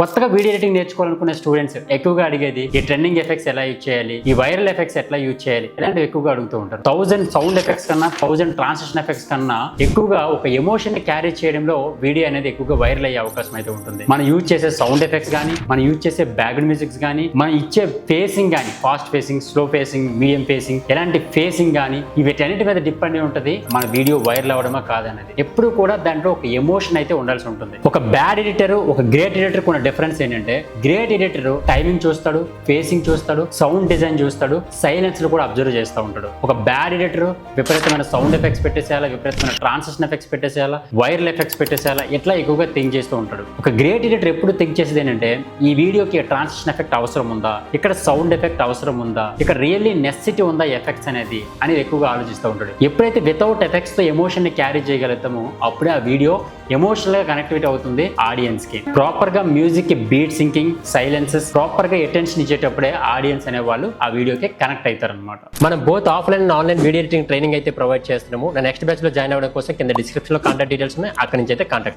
కొత్తగా video editing నేర్చుకోవాలనుకునే students ఎక్కువగా అడిగేది ఈ ట్రెండింగ్ ఎఫెక్ట్స్ ఎలా యూజ్ చేయాలి, ఈ వైరల్ ఎఫెక్ట్స్ ఎట్లా యూజ్ చేయాలి ఇలాంటివి ఎక్కువగా అడుగుతూ ఉంటారు. 1000 సౌండ్ ఎఫెక్ట్స్ కన్నా 1000 ట్రాన్సిషన్ ఎఫెక్ట్స్ కన్నా ఎక్కువగా ఒక ఎమోషన్ ని క్యారీ చేయడంలో వీడియో అనేది ఎక్కువగా వైరల్ అయ్యే అవకాశం అయితే ఉంటుంది. మనం యూజ్ చేసే సౌండ్ ఎఫెక్ట్స్ కానీ, మనం యూజ్ చేసే బ్యాక్గ్రౌండ్ మ్యూజిక్స్ కానీ, మనం ఇచ్చే ఫేసింగ్ కానీ, fast facing, slow facing, medium facing, ఎలాంటి ఫేసింగ్ కానీ వీటన్నిటి మీద డిపెండ్ అయి ఉంటుంది మన వీడియో వైరల్ అవ్వడమా కాదనేది. ఎప్పుడు కూడా దాంట్లో ఒక ఎమోషన్ అయితే ఉండాల్సి ఉంటుంది. ఒక బ్యాడ్ ఎడిటర్, ఒక గ్రేట్ ఎడిటర్ ఉన్న డిఫరెన్స్ ఏంటంటే, గ్రేట్ ఎడిటర్ టైమింగ్ చూస్తాడు, ఫేసింగ్ చూస్తాడు, సౌండ్ డిజైన్ చూస్తాడు, సైలెన్స్ లో కూడా అబ్జర్వ్ చేస్తూ ఉంటాడు. ఒక బ్యాడ్ ఎడిటర్ విపరీతమైన సౌండ్ ఎఫెక్ట్స్ పెట్టేసేయాలా, విపరీతమైన ట్రాన్సిషన్ ఎఫెక్ట్స్ పెట్టేసేయాలా, వైరల్ ఎఫెక్ట్స్ పెట్టేసేయాలా, ఇట్లా ఎక్కువగా థింక్ చేస్తూ ఉంటాడు. ఒక గ్రేట్ ఎడిటర్ ఎప్పుడు థింక్ చేసేది ఏంటంటే, ఈ వీడియోకి ట్రాన్సిషన్ ఎఫెక్ట్ అవసరం ఉందా, ఇక్కడ సౌండ్ ఎఫెక్ట్ అవసరం ఉందా, ఇక్కడ రియల్లీ నెసెసిటీ ఉందా ఎఫెక్ట్స్ అనేది ఎక్కువగా ఆలోచిస్తూ ఉంటాడు. ఎప్పుడైతే వితౌట్ ఎఫెక్ట్స్ తో ఎమోషన్ ని క్యారీ చేయగలుగుతామో అప్పుడే ఆ వీడియో ఎమోషనల్ గా కనెక్టివిటీ అవుతుంది ఆడియన్స్ కి. ప్రాపర్ గా మ్యూజిక్ కి బీట్ సింకింగ్, సైలెన్సెస్ ప్రాపర్ గా అటెన్షన్ ఇచ్చేటప్పుడే ఆడియన్స్ అనే వాళ్ళు ఆ వీడియోకి కనెక్ట్ అవుతారు అనమాట. మనం both offline and online video editing training అయితే ప్రొవైడ్ చేస్తున్నాము. నా నెక్స్ట్ బ్యాచ్ లో జాయిన్ అవ్వడం కోసం కింద డిస్క్రిప్షన్ లో కాంటాక్ట్ డీటెయిల్స్ ఉన్నాయి, అక్కడి నుంచి అయితే కాంటాక్ట్